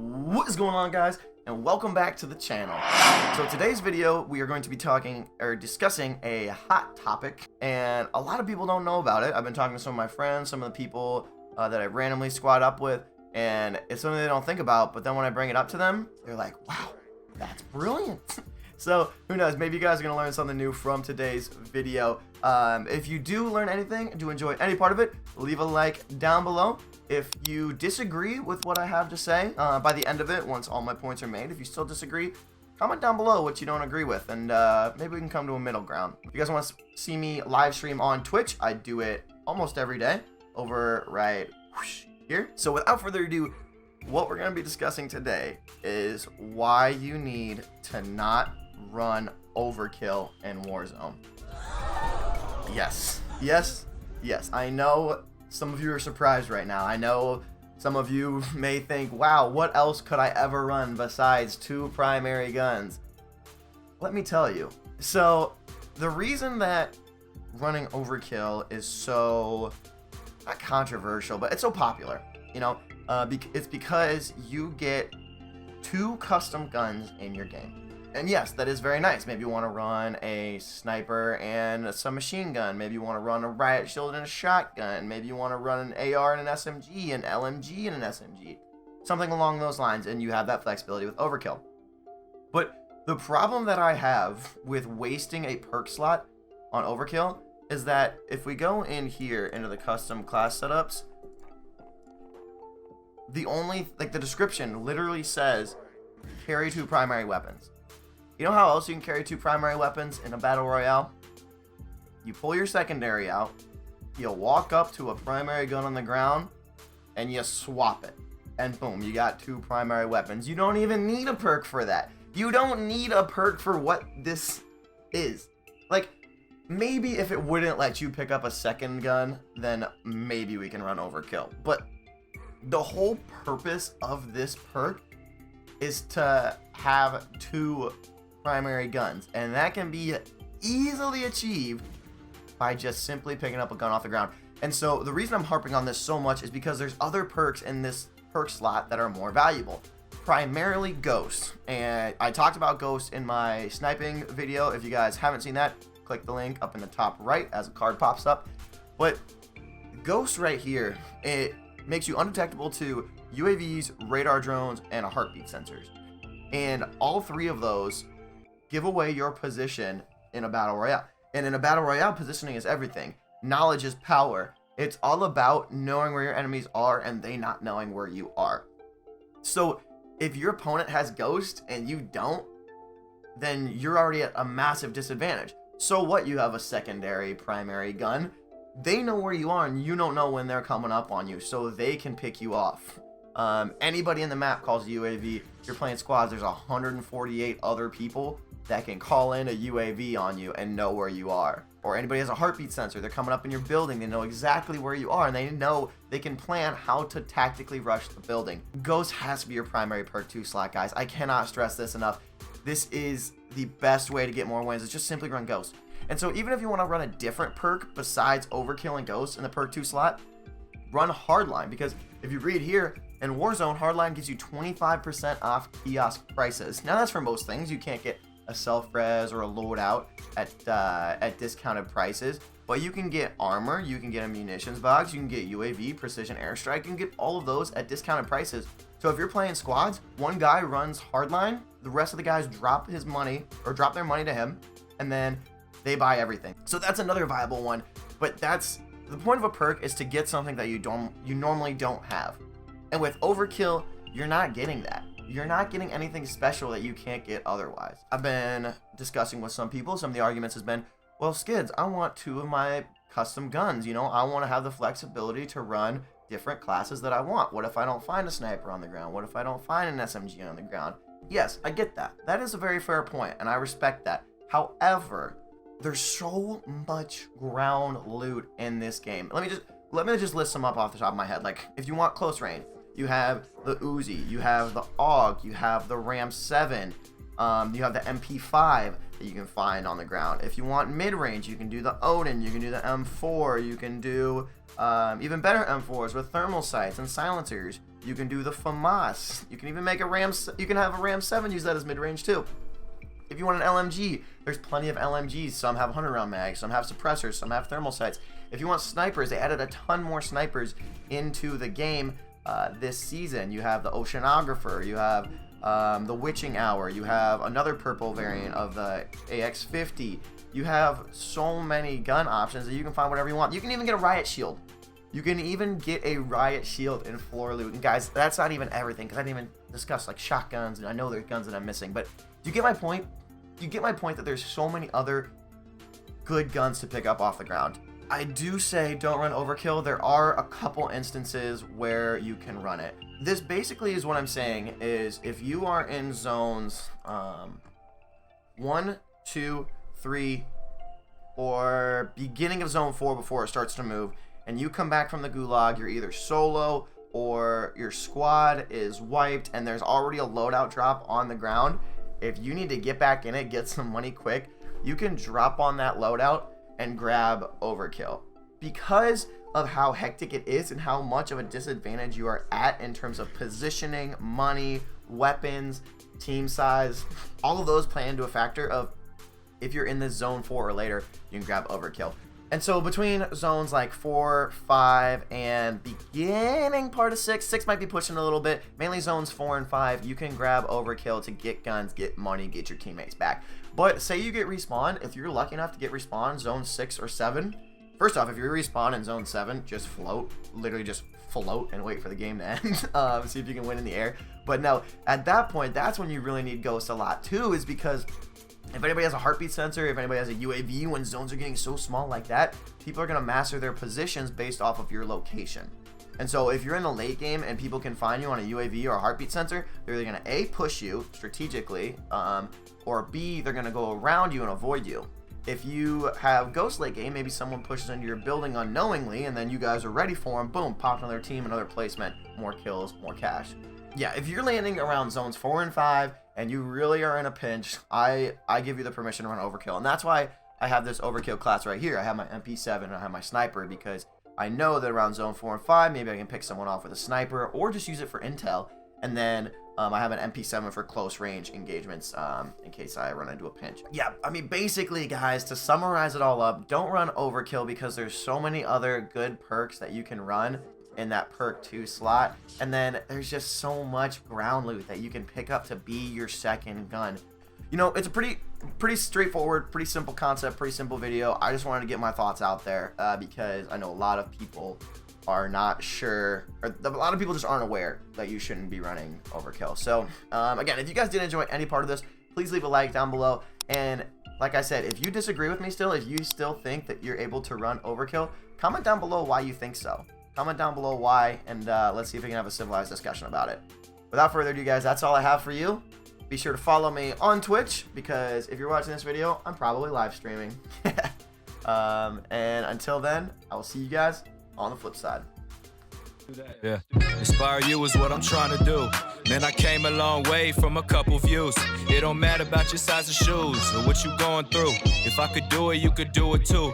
What is going on, guys, and welcome back to the channel. So today's video we are going to be discussing a hot topic, and a lot of people don't know about it. I've been talking to some of my friends, some of the people that I randomly squad up with, and it's something they don't think about, but then when I bring it up to them, they're like, wow, that's brilliant. So who knows, maybe you guys are gonna learn something new from today's video. If you do learn anything, do enjoy any part of it, leave a like down below. If you disagree with what I have to say, by the end of it, once all my points are made, if you still disagree, comment down below what you don't agree with, and maybe we can come to a middle ground. If you guys want to see me live stream on Twitch, I do it almost every day over right here. So without further ado, what we're going to be discussing today is why you need to not run overkill in Warzone. Yes. I know some of you are surprised right now. I know some of you may think, wow, what else could I ever run besides 2 primary guns? Let me tell you. So the reason that running overkill is so, not controversial, but it's so popular, you know, it's because you get 2 custom guns in your game. And yes, that is very nice. Maybe you want to run a sniper and some machine gun. Maybe you want to run a riot shield and a shotgun. Maybe you want to run an AR and an SMG, an LMG and an SMG. Something along those lines, and you have that flexibility with overkill. But the problem that I have with wasting a perk slot on overkill is that if we go in here into the custom class setups, the description literally says carry 2 primary weapons. You know how else you can carry 2 primary weapons in a battle royale? You pull your secondary out, you walk up to a primary gun on the ground, and you swap it. And boom, you got 2 primary weapons. You don't even need a perk for that. You don't need a perk for what this is. Like, maybe if it wouldn't let you pick up a second gun, then maybe we can run overkill. But the whole purpose of this perk is to have 2 primary guns, and that can be easily achieved by just simply picking up a gun off the ground. And so the reason I'm harping on this so much is because there's other perks in this perk slot that are more valuable, primarily Ghost. And I talked about Ghost in my sniping video. If you guys haven't seen that, click the link up in the top right as a card pops up. But Ghost right here, it makes you undetectable to UAVs, radar drones, and heartbeat sensors. And all 3 of those give away your position in a battle royale. And in a battle royale, positioning is everything. Knowledge is power. It's all about knowing where your enemies are and they not knowing where you are. So if your opponent has Ghost and you don't, then you're already at a massive disadvantage. So what, you have a secondary primary gun, they know where you are and you don't know when they're coming up on you, so they can pick you off. Anybody in the map calls a UAV. You're playing squads, there's 148 other people that can call in a UAV on you and know where you are. Or anybody has a heartbeat sensor, they're coming up in your building, they know exactly where you are, and they know they can plan how to tactically rush the building. Ghost has to be your primary perk 2 slot, guys. I cannot stress this enough. This is the best way to get more wins, is just simply run Ghost. And so even if you want to run a different perk besides overkill and Ghost in the perk 2 slot, run Hardline, because if you read here, in Warzone, Hardline gives you 25% off kiosk prices. Now that's for most things. You can't get a self-res or a loadout at discounted prices, but you can get armor, you can get a munitions box, you can get UAV, precision airstrike, you can get all of those at discounted prices. So if you're playing squads, one guy runs Hardline, the rest of the guys drop their money to him, and then they buy everything. So that's another viable one, but that's the point of a perk, is to get something that you normally don't have. And with overkill, you're not getting that. You're not getting anything special that you can't get otherwise. I've been discussing with some people, some of the arguments has been, well, Skids, I want 2 of my custom guns, you know, I want to have the flexibility to run different classes that I want. What if I don't find a sniper on the ground? What if I don't find an SMG on the ground? Yes, I get that. That is a very fair point, and I respect that. However, there's so much ground loot in this game. Let me just list some up off the top of my head. Like, if you want close range, you have the Uzi, you have the AUG, you have the Ram 7, you have the MP5 that you can find on the ground. If you want mid-range, you can do the Odin, you can do the M4, you can do even better M4s with thermal sights and silencers. You can do the FAMAS. You can even make a Ram. You can have a Ram 7 use that as mid-range too. If you want an LMG, there's plenty of LMGs. Some have 100 round mags, some have suppressors, some have thermal sights. If you want snipers, they added a ton more snipers into the game this season. You have the Oceanographer, you have the Witching Hour, you have another purple variant of the AX50. You have so many gun options that you can find whatever you want. You can even get a riot shield. You can even get a riot shield in floor loot. And guys, that's not even everything, because I didn't even discuss like shotguns, and I know there's guns that I'm missing. But do you get my point? Do you get my point that there's so many other good guns to pick up off the ground? I do say don't run overkill. There are a couple instances where you can run it. This basically is what I'm saying is if you are in zones 1, 2, 3, or beginning of zone 4 before it starts to move, and you come back from the gulag, you're either solo or your squad is wiped and there's already a loadout drop on the ground. If you need to get back in it, get some money quick, you can drop on that loadout and grab overkill. Because of how hectic it is and how much of a disadvantage you are at in terms of positioning, money, weapons, team size, all of those play into a factor of if you're in this zone 4 or later, you can grab overkill. And so between zones like 4, 5, and beginning part of 6, 6 might be pushing a little bit, mainly zones 4 and 5, you can grab overkill to get guns, get money, get your teammates back. But say you get respawned, if you're lucky enough to get respawned zone 6 or 7, first off, if you respawn in zone 7, just float, literally just float and wait for the game to end, see if you can win in the air. But no, at that point, that's when you really need Ghost a lot too, is because if anybody has a heartbeat sensor, if anybody has a UAV, when zones are getting so small like that, people are going to master their positions based off of your location. And so if you're in the late game and people can find you on a UAV or a heartbeat sensor, they're either going to A, push you strategically, or B, they're going to go around you and avoid you. If you have Ghost late game, maybe someone pushes into your building unknowingly, and then you guys are ready for them, boom, popped on their team, another placement, more kills, more cash. Yeah, if you're landing around zones 4 and 5, and you really are in a pinch, I give you the permission to run overkill. And that's why I have this overkill class right here. I have my MP7 and I have my sniper, because I know that around zone 4 and 5, maybe I can pick someone off with a sniper or just use it for intel. And then I have an MP7 for close range engagements in case I run into a pinch. Yeah, I mean, basically, guys, to summarize it all up, don't run overkill because there's so many other good perks that you can run in that perk 2 slot, and then there's just so much ground loot that you can pick up to be your second gun. You know, it's a pretty straightforward, pretty simple concept, pretty simple video. I just wanted to get my thoughts out there because I know a lot of people are not sure, or a lot of people just aren't aware that you shouldn't be running overkill. So again, if you guys did enjoy any part of this, please leave a like down below. And like I said, if you disagree with me still, if you still think that you're able to run overkill, comment down below why you think so. Comment down below why, and let's see if we can have a civilized discussion about it. Without further ado, guys, that's all I have for you. Be sure to follow me on Twitch, because if you're watching this video, I'm probably live streaming. And until then, I will see you guys on the flip side. Yeah, inspire you is what I'm trying to do. Man, I came a long way from a couple views. It don't matter about your size of shoes or what you going through. If I could do it, you could do it too.